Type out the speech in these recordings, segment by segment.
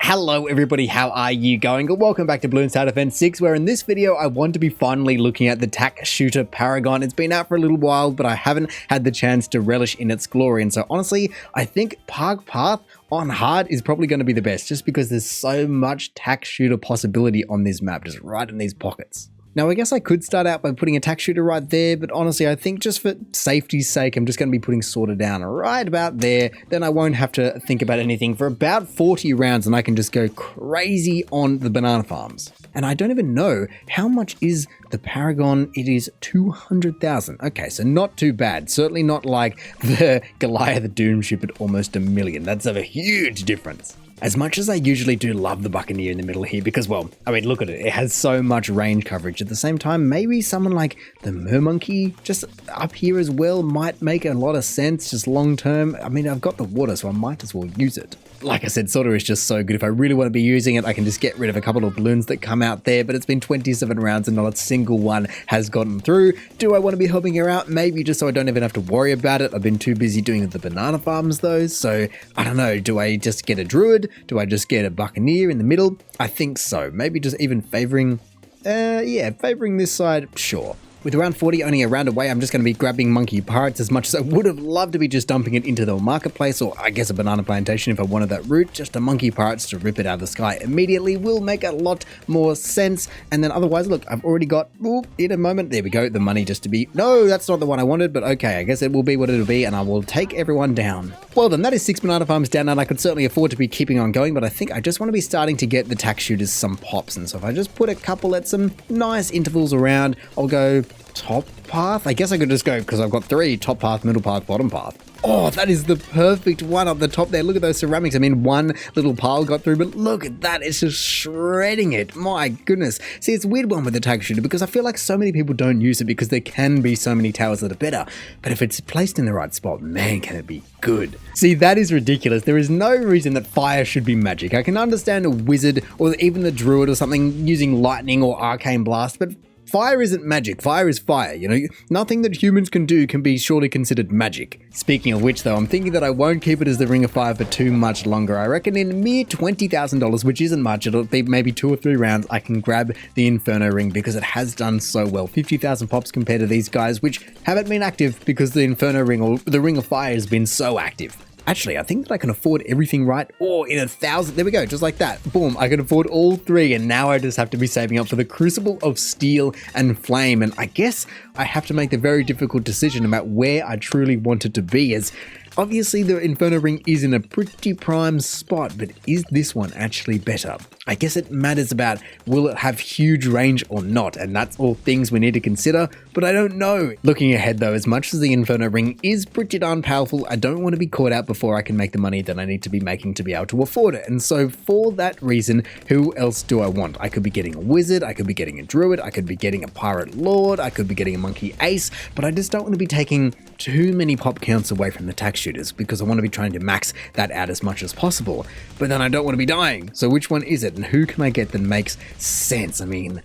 Hello everybody, how are you going? Welcome back to Bloons TD 6, where in this video I want to be finally looking at the Tack shooter Paragon. It's been out for a little while, but I haven't had the chance to relish in its glory, and so honestly, I think Park Path on hard is probably going to be the best, just because there's so much Tack shooter possibility on this map, just right in these pockets. Now, I guess I could start out by putting a Tack shooter right there, but honestly, I think just for safety's sake, I'm just going to be putting sorta down right about there. Then I won't have to think about anything for about 40 rounds, and I can just go crazy on the banana farms. And I don't even know how much is the Paragon. It is 200,000. Okay, so not too bad. Certainly not like the Goliath the Doom ship at almost 1 million. That's a huge difference. As much as I usually do love the Buccaneer in the middle here, because, well, I mean, look at it. It has so much range coverage. At the same time, maybe someone like the Mermonkey just up here as well might make a lot of sense, just long term. I mean, I've got the water, so I might as well use it. Like I said, sorta is just so good. If I really want to be using it, I can just get rid of a couple of balloons that come out there, but it's been 27 rounds and not a single one has gotten through. Do I want to be helping her out? Maybe, just so I don't even have to worry about it. I've been too busy doing the banana farms though, so I don't know. Do I just get a druid? Do I just get a Buccaneer in the middle? I think so. Maybe just even favoring this side, sure. With round 40 only a round away, I'm just going to be grabbing monkey pirates as much as I would have loved to be just dumping it into the marketplace, or I guess a banana plantation if I wanted that route. Just a monkey pirates to rip it out of the sky immediately will make a lot more sense. And then otherwise, look, I've already got, in a moment, there we go, the money just to be, no, that's not the one I wanted, but okay, I guess it will be what it'll be, and I will take everyone down. Well then, that is 6 banana farms down, and I could certainly afford to be keeping on going, but I think I just want to be starting to get the Tack shooters some pops, and so if I just put a couple at some nice intervals around, I'll go top path. I guess I could just go, because I've got 3, top path, middle path, bottom path. Oh, that is the perfect one up the top there. Look at those ceramics. I mean, one little pile got through, but look at that. It's just shredding it. My goodness. See, it's a weird one with the Tack shooter, because I feel like so many people don't use it because there can be so many towers that are better. But if it's placed in the right spot, man, can it be good. See, that is ridiculous. There is no reason that fire should be magic. I can understand a wizard or even the druid or something using lightning or arcane blast, but fire isn't magic. Fire is fire, you know? Nothing that humans can do can be surely considered magic. Speaking of which, though, I'm thinking that I won't keep it as the Ring of Fire for too much longer. I reckon in mere $20,000, which isn't much, it'll be maybe 2 or 3 rounds, I can grab the Inferno Ring because it has done so well. 50,000 pops compared to these guys, which haven't been active because the Inferno Ring or the Ring of Fire has been so active. Actually, I think that I can afford everything right. Oh, in 1,000. There we go. Just like that. Boom. I can afford all 3. And now I just have to be saving up for the Crucible of Steel and Flame. And I guess I have to make the very difficult decision about where I truly want it to be, as obviously the Inferno Ring is in a pretty prime spot, but is this one actually better? I guess it matters about will it have huge range or not, and that's all things we need to consider, but I don't know. Looking ahead though, as much as the Inferno Ring is pretty darn powerful, I don't want to be caught out before I can make the money that I need to be making to be able to afford it. And so for that reason, who else do I want? I could be getting a wizard, I could be getting a druid, I could be getting a pirate lord, I could be getting a monkey ace, but I just don't want to be taking too many pop counts away from the Tack shooters because I want to be trying to max that out as much as possible. But then I don't want to be dying. So which one is it? And who can I get that makes sense? I mean,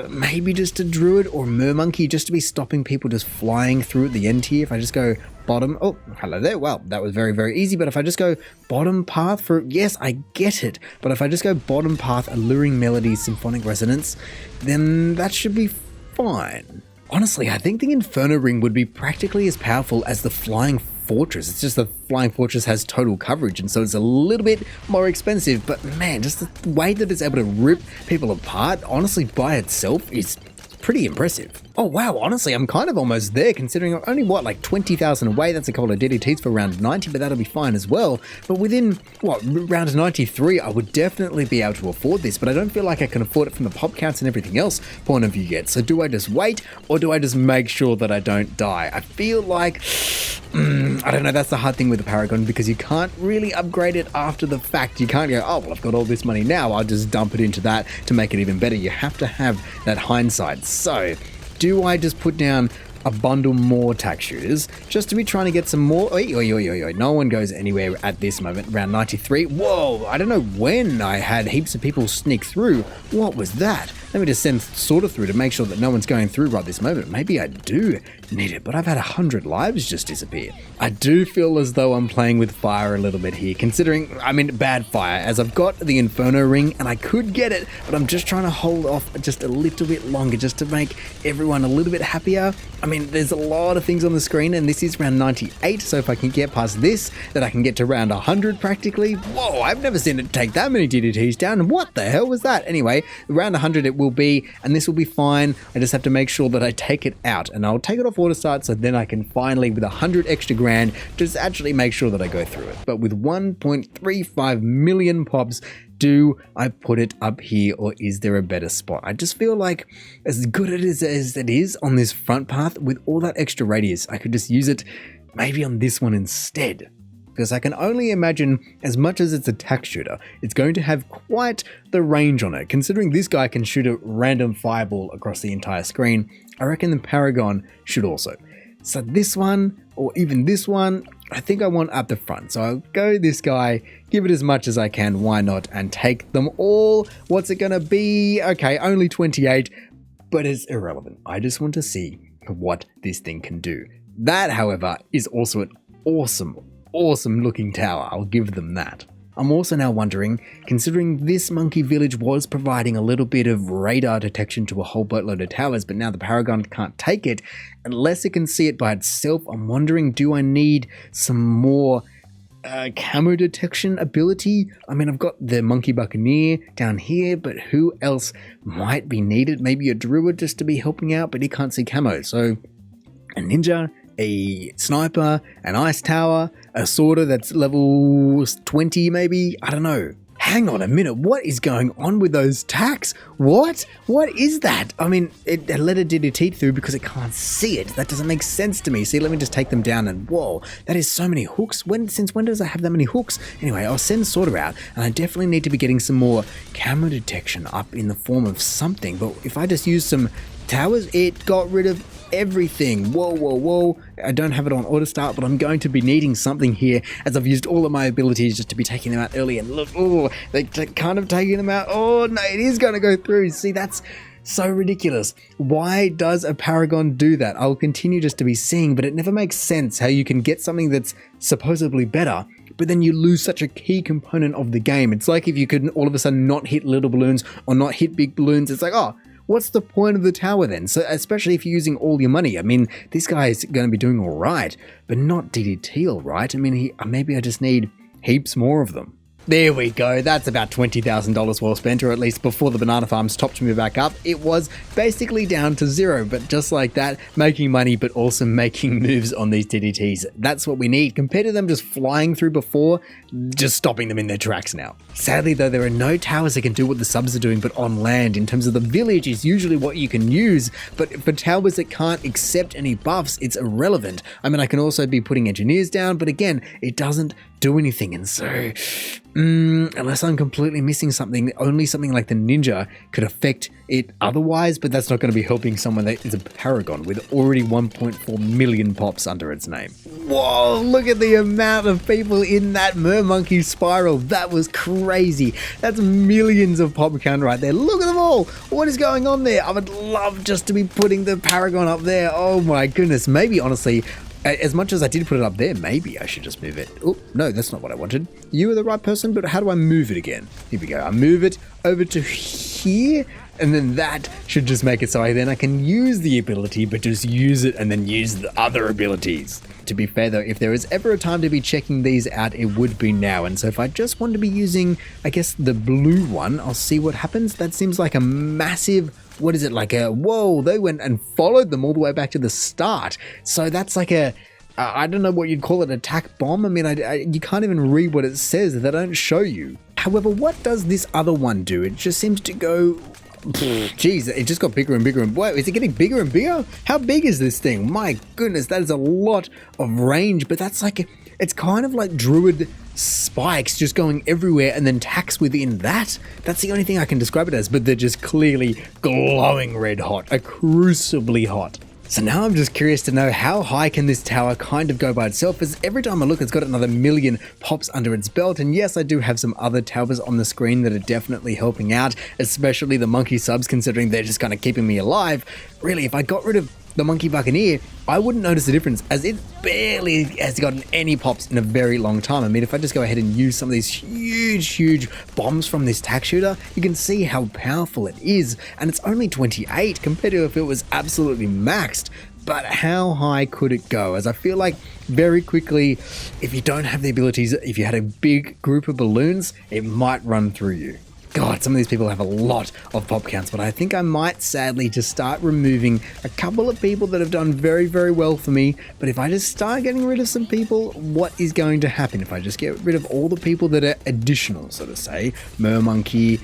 maybe just a druid or mermonkey just to be stopping people just flying through at the end here. If I just go bottom, oh, hello there. Well, that was very, very easy. But if I just go bottom path for, yes, I get it. But if I just go bottom path, Alluring Melody, Symphonic Resonance, then that should be fine. Honestly, I think the Inferno Ring would be practically as powerful as the Flying Fortress. It's just the Flying Fortress has total coverage, and so it's a little bit more expensive, but man, just the way that it's able to rip people apart, honestly, by itself is pretty impressive. Oh wow, honestly, I'm kind of almost there, considering I'm only, what, like 20,000 away. That's a couple of DDTs for round 90, but that'll be fine as well. But within, what, round 93, I would definitely be able to afford this, but I don't feel like I can afford it from the pop counts and everything else point of view yet. So do I just wait, or do I just make sure that I don't die? I feel like, I don't know, that's the hard thing with the Paragon, because you can't really upgrade it after the fact. You can't go, oh, well, I've got all this money now, I'll just dump it into that to make it even better. You have to have that hindsight. So do I just put down a bundle more Tack shooters just to be trying to get some more? No one goes anywhere at this moment. Round 93. Whoa, I don't know when I had heaps of people sneak through. What was that? Let me just send Sorter through to make sure that no one's going through right this moment. Maybe I do need it, but I've had 100 lives just disappear. I do feel as though I'm playing with fire a little bit here, considering, I mean, bad fire, as I've got the Inferno ring and I could get it, but I'm just trying to hold off just a little bit longer just to make everyone a little bit happier. I mean, there's a lot of things on the screen and this is round 98, so if I can get past this, then I can get to round 100 practically. Whoa, I've never seen it take that many DDTs down. What the hell was that? Anyway, round 100 it will be, and this will be fine. I just have to make sure that I take it out, and I'll take it off auto start so then I can finally, with 100 extra grand, just actually make sure that I go through it. But with 1.35 million pops, do I put it up here or is there a better spot? I just feel like as good as it is on this front path, with all that extra radius, I could just use it maybe on this one instead. Because I can only imagine, as much as it's a tack shooter, it's going to have quite the range on it. Considering this guy can shoot a random fireball across the entire screen, I reckon the Paragon should also. So this one, or even this one, I think I want up the front. So I'll go this guy, give it as much as I can, why not, and take them all. What's it gonna be? Okay, only 28, but it's irrelevant. I just want to see what this thing can do. That, however, is also an awesome looking tower. I'll give them that. I'm also now wondering, considering this monkey village was providing a little bit of radar detection to a whole boatload of towers, but now the Paragon can't take it unless it can see it by itself. I'm wondering, do I need some more camo detection ability? I mean, I've got the Monkey Buccaneer down here, but who else might be needed? Maybe a druid just to be helping out, but he can't see camo. So a ninja, a sniper, an ice tower, a sorter that's level 20 maybe? I don't know. Hang on a minute, what is going on with those tacks? What is that? I mean, it let a DDT through because it can't see it. That doesn't make sense to me. See, let me just take them down and whoa, that is so many hooks. Since when does it have that many hooks? Anyway, I'll send Sorter out, and I definitely need to be getting some more camo detection up in the form of something. But if I just use some towers, it got rid of everything. Whoa. I don't have it on auto start, but I'm going to be needing something here, as I've used all of my abilities just to be taking them out early, and look, they're kind of taking them out. Oh no, it is going to go through. See, that's so ridiculous. Why does a Paragon do that? I'll continue just to be seeing, but it never makes sense how you can get something that's supposedly better, but then you lose such a key component of the game. It's like if you could all of a sudden not hit little balloons or not hit big balloons. It's like, oh, what's the point of the tower then? So especially if you're using all your money. I mean, this guy is going to be doing all right, but not DDT all right. I mean, maybe I just need heaps more of them. There we go. That's about $20,000 well spent, or at least before the banana farms topped me back up, it was basically down to zero. But just like that, making money, but also making moves on these DDTs. That's what we need, compared to them just flying through before, just stopping them in their tracks now. Sadly though, there are no towers that can do what the subs are doing, but on land. In terms of the village is usually what you can use, but for towers that can't accept any buffs, it's irrelevant. I mean, I can also be putting engineers down, but again, it doesn't do anything. And so, unless I'm completely missing something, only something like the ninja could affect it otherwise, but that's not going to be helping someone that is a Paragon with already 1.4 million pops under its name. Whoa, look at the amount of people in that Mermonkey spiral. That was crazy. That's millions of pop count right there. Look at them all. What is going on there? I would love just to be putting the Paragon up there. Oh my goodness. Maybe honestly, as much as I did put it up there, maybe I should just move it. Oh, no, that's not what I wanted. You are the right person, but how do I move it again? Here we go. I move it over to here, and then that should just make it so I can use the ability, but just use it and then use the other abilities. To be fair though, if there is ever a time to be checking these out, it would be now. And so if I just want to be using, I guess, the blue one, I'll see what happens. That seems like a massive, what is it, like a, whoa, they went and followed them all the way back to the start. So that's like a, I don't know what you'd call it, attack bomb. I mean, you can't even read what it says. They don't show you. However, what does this other one do? It just seems to go, geez, it just got bigger and bigger. And wait, is it getting bigger and bigger? How big is this thing? My goodness, that is a lot of range, but that's like, it's kind of like druid spikes just going everywhere and then tacks within that. That's the only thing I can describe it as, but they're just clearly glowing red hot, a crucibly hot. So now I'm just curious to know how high can this tower kind of go by itself, as every time I look it's got another million pops under its belt. And yes, I do have some other towers on the screen that are definitely helping out, especially the monkey subs, considering they're just kind of keeping me alive. Really, if I got rid of the monkey buccaneer, I wouldn't notice the difference, as it barely has gotten any pops in a very long time. I mean, if I just go ahead and use some of these huge bombs from this tack shooter, you can see how powerful it is, and it's only 28 compared to if it was absolutely maxed. But how high could it go? As I feel like very quickly, if you don't have the abilities, if you had a big group of balloons, it might run through you. God, some of these people have a lot of pop counts, but I think I might sadly just start removing a couple of people that have done very well for me. But if I just start getting rid of some people, what is going to happen? If I just get rid of all the people that are additional, so to say, Mermonkey,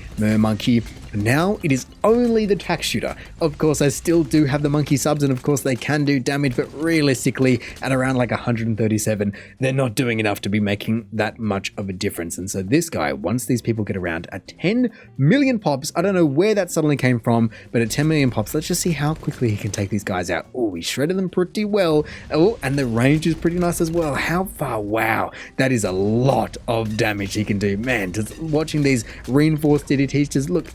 now it is only the tack shooter. Of course, I still do have the monkey subs, and of course they can do damage, but realistically, at around like 137, they're not doing enough to be making that much of a difference. And so this guy, once these people get around at 10 million pops, I don't know where that suddenly came from, but at 10 million pops, let's just see how quickly he can take these guys out. Oh, he shredded them pretty well. Oh, and the range is pretty nice as well. How far? Wow, that is a lot of damage he can do. Man, just watching these reinforced DDTs just look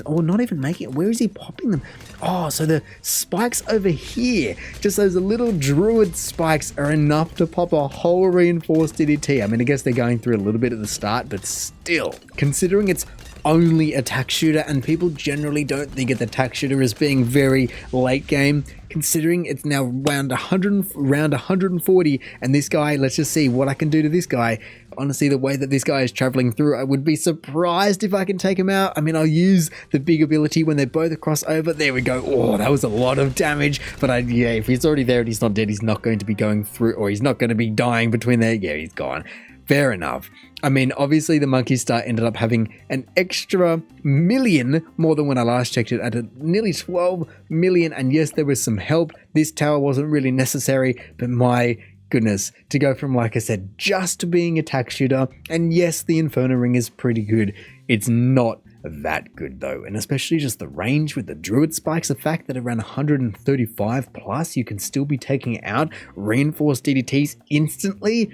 or not even making it. Where is he popping them? Oh, so the spikes over here, just those little druid spikes, are enough to pop a whole reinforced DDT. I mean, I guess they're going through a little bit at the start, but still, considering it's only a tack shooter, and people generally don't think of the tack shooter as being very late game, considering it's now round 140, and this guy, let's just see what I can do to this guy. Honestly, the way that this guy is traveling through, I would be surprised if I can take him out. I mean, I'll use the big ability when they're both across over. There we go. Oh, that was a lot of damage. But yeah, if he's already there and he's not dead, he's not going to be going through, or he's not going to be dying between there. Yeah, he's gone. Fair enough. I mean, obviously the monkey star ended up having an extra million more than when I last checked it, at nearly 12 million. And yes, there was some help. This tower wasn't really necessary, but my goodness, to go from, like I said, just being a tack shooter, and yes, the Inferno Ring is pretty good, it's not that good though. And especially just the range with the druid spikes, the fact that around 135 plus you can still be taking out reinforced DDTs instantly,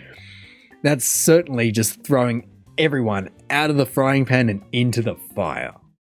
that's certainly just throwing everyone out of the frying pan and into the fire.